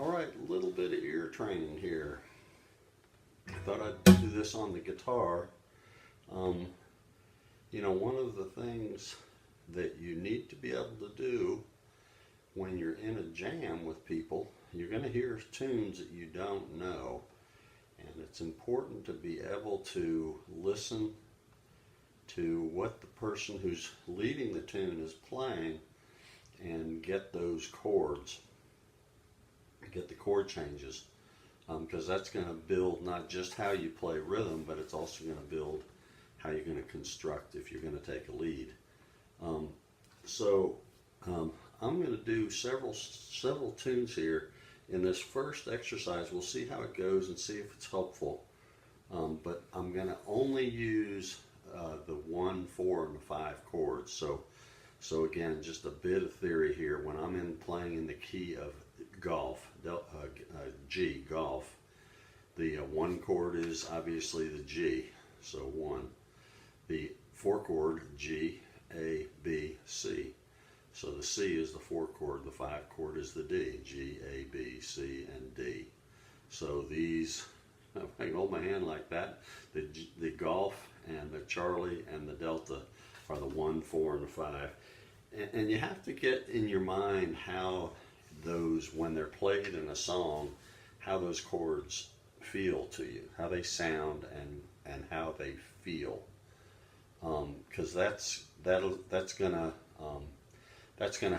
Alright, a little bit of ear training here. I thought I'd do this on the guitar. One of the things that you need to be able to do when you're in a jam with people, you're going to hear tunes that you don't know. And it's important to be able to listen to what the person who's leading the tune is playing and get those chords, get the chord changes, because that's going to build not just how you play rhythm, but it's also going to build how you're going to construct if you're going to take a lead. I'm going to do several tunes here. In this first exercise, we'll see how it goes and see if it's helpful. But I'm going to only use the 1, 4, and the 5 chords. So again, just a bit of theory here. When I'm playing in the key of golf, G, golf, the 1 chord is obviously the G, so 1. The 4 chord, G, A, B, C. So the C is the 4 chord, the 5 chord is the D, G, A, B, C, and D. So these, if I can hold my hand like that, the golf and the Charlie and the Delta are the 1, 4, and the 5. And you have to get in your mind how those, when they're played in a song, how those chords feel to you, how they sound and how they feel. Because that's gonna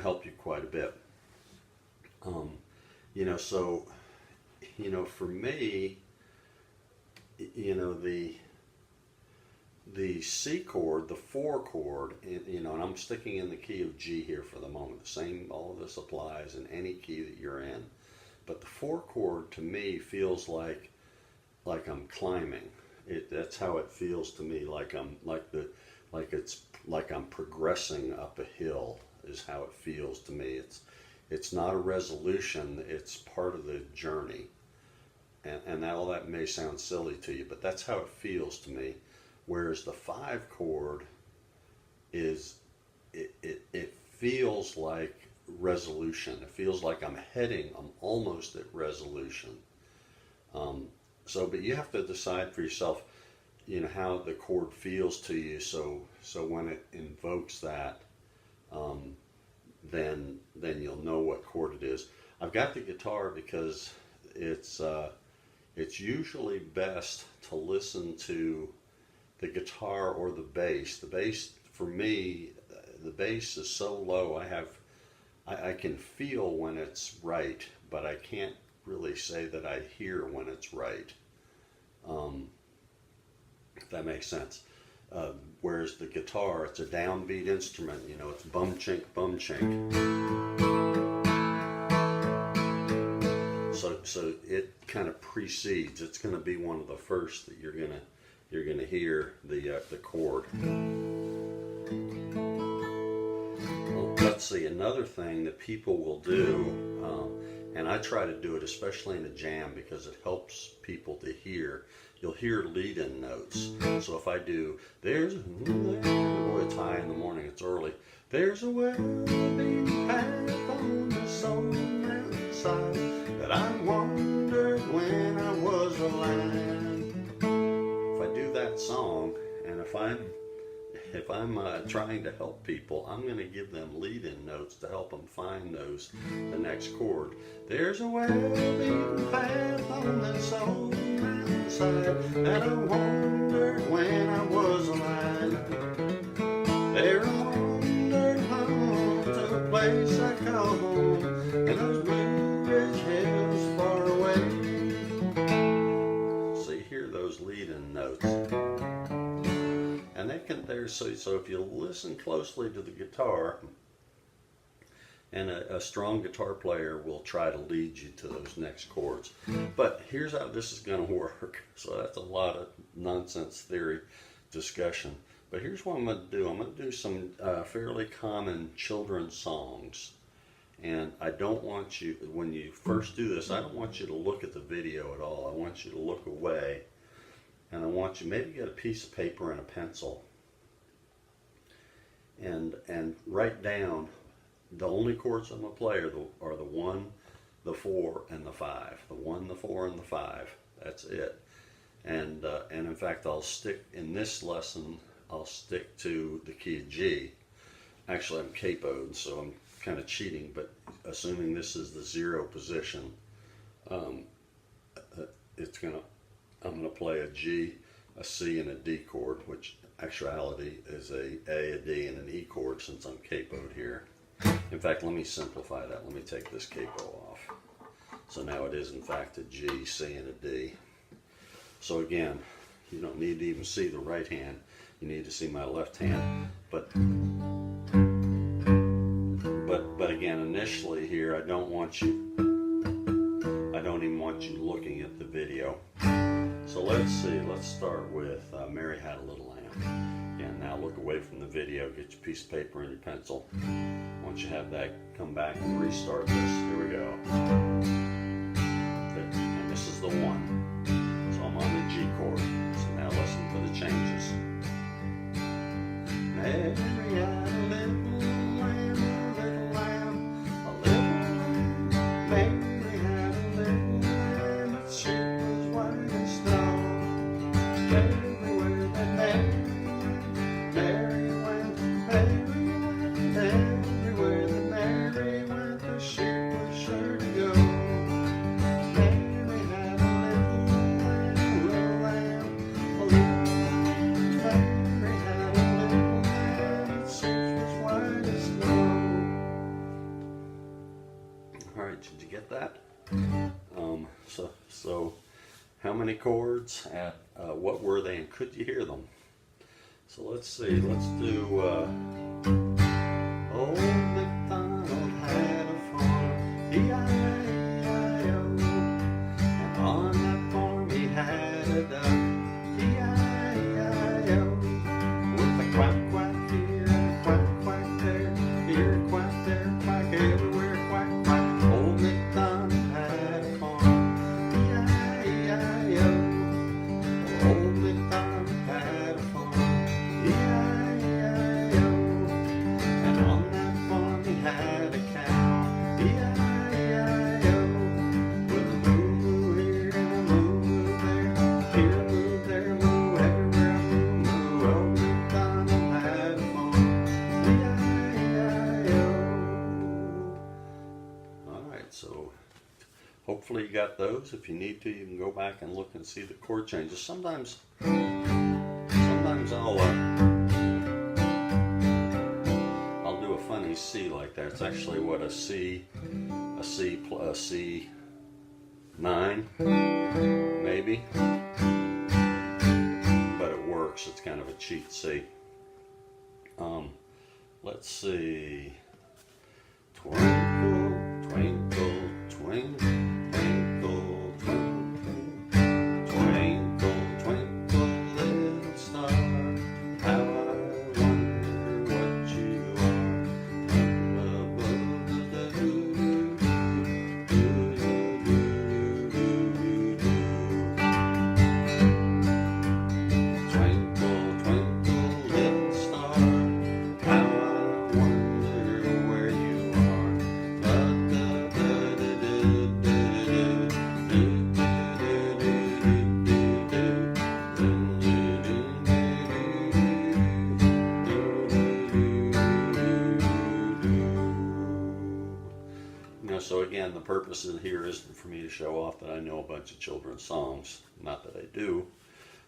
help you quite a bit. For me, the C chord, the 4 chord, and I'm sticking in the key of G here for the moment. All of this applies in any key that you're in. But the 4 chord to me feels like I'm climbing. That's how it feels to me. Like I'm progressing up a hill is how it feels to me. It's not a resolution. It's part of the journey. And all that may sound silly to you, but that's how it feels to me. Whereas the 5 chord is, it feels like resolution. It feels like I'm almost at resolution. But you have to decide for yourself, how the chord feels to you. So when it invokes that, then you'll know what chord it is. I've got the guitar because it's usually best to listen to the guitar or the bass. The bass, for me, the bass is so low, I can feel when it's right, but I can't really say that I hear when it's right. If that makes sense. Whereas the guitar, it's a downbeat instrument, it's bum chink, bum chink. So it kind of precedes. It's going to be one of the first that you're gonna hear the chord. Well, let's see, another thing that people will do, and I try to do it especially in a jam because it helps people to hear. You'll hear lead-in notes. So if I do, it's high in the morning, it's early. There's a well-beaten path on the soul mountainside that I wandered when I was a lad. If I do that song, and if I'm trying to help people, I'm going to give them lead-in notes to help them find the next chord. There's a well-beaten path on this old mountainside that I wandered when I was a lad. There I wandered home to a place I call home, and those blue ridge hills far away. So you hear those lead-in notes. And so if you listen closely to the guitar, and a strong guitar player will try to lead you to those next chords. But here's how this is going to work. So that's a lot of nonsense theory discussion. But here's what I'm going to do. I'm going to do some fairly common children's songs. And I don't want you, when you first do this, I don't want you to look at the video at all. I want you to look away. And I want you maybe get a piece of paper and a pencil and write down the only chords I'm going to play are the 1, the 4, and the 5. The 1, the 4, and the 5. That's it. And in fact, I'll stick in this lesson. I'll stick to the key of G. Actually, I'm capoed, so I'm kind of cheating. But assuming this is the 0 position, I'm gonna play a G, a C, and a D chord, which actuality is a D, and an E chord since I'm capoed here. In fact, let me simplify that. Let me take this capo off. So now it is in fact a G, C, and a D. So again, you don't need to even see the right hand. You need to see my left hand. But again, initially here, I don't even want you looking at the video. So let's see, let's start with Mary Had a Little Lamb. And now look away from the video, get your piece of paper and your pencil. Once you have that, come back and restart this. Here we go. And this is the 1. So I'm on the G chord. So now listen to the changes. Mary had a little lamb, a little lamb, a little lamb. Mary had a little lamb, its sheep was white as snow. Everywhere that Mary went, everywhere that Mary went, the sheep was sure to go. Mary had a little lamb, a little lamb, a little lamb. Mary had a little lamb, its sheep was white as snow. All right, did you get that? So how many chords and what were they, and could you hear them? So let's see, let's do Old MacDonald had a farm, E-I-E-I-O, and on that farm he had a duck, E-I-E-I-O, with a quack quack here and a quack quack there, here quack there quack, everywhere quack quack. Old MacDonald had a farm, E-I-E-I-O. Old MacDonald had a farm, E-I-E-I-O, and on that farm he had a cow, E-I-E-I-O, with a moo-moo here and a moo-moo there, here a moo, there a moo, everywhere a moo-moo. Old MacDonald had a farm, E-I-E-I-O. Alright, so hopefully you got those. If you need to, you can go back and look and see the chord changes. Sometimes I'll do a funny C like that. It's actually what a C plus C9 maybe, but it works. It's kind of a cheat C. Let's see. Twinkle, twinkle, twinkle. So again, the purpose in here isn't for me to show off that I know a bunch of children's songs. Not that I do,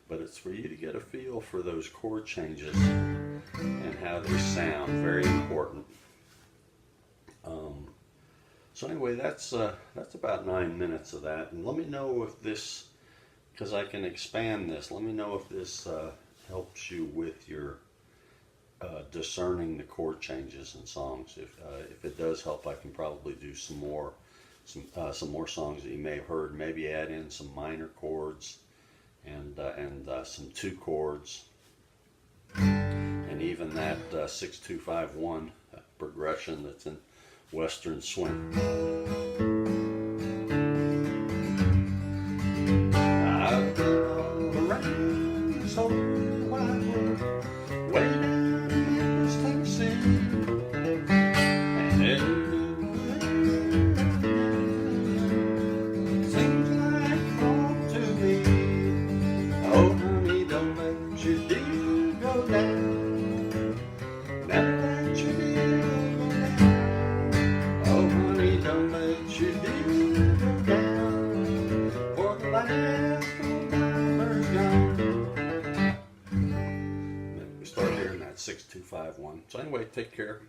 but it's for you to get a feel for those chord changes and how they sound. Very important. So anyway, that's about 9 minutes of that. And let me know if this, because I can expand this, let me know if this helps you with your discerning the chord changes in songs. If it does help, I can probably do some more songs that you may have heard. Maybe add in some minor chords and some 2 chords, and even that 6-2-5-1 progression that's in Western swing. I've been all around this whole wide world, way down in Memphis, Tennessee, and everywhere 6251. So anyway, take care.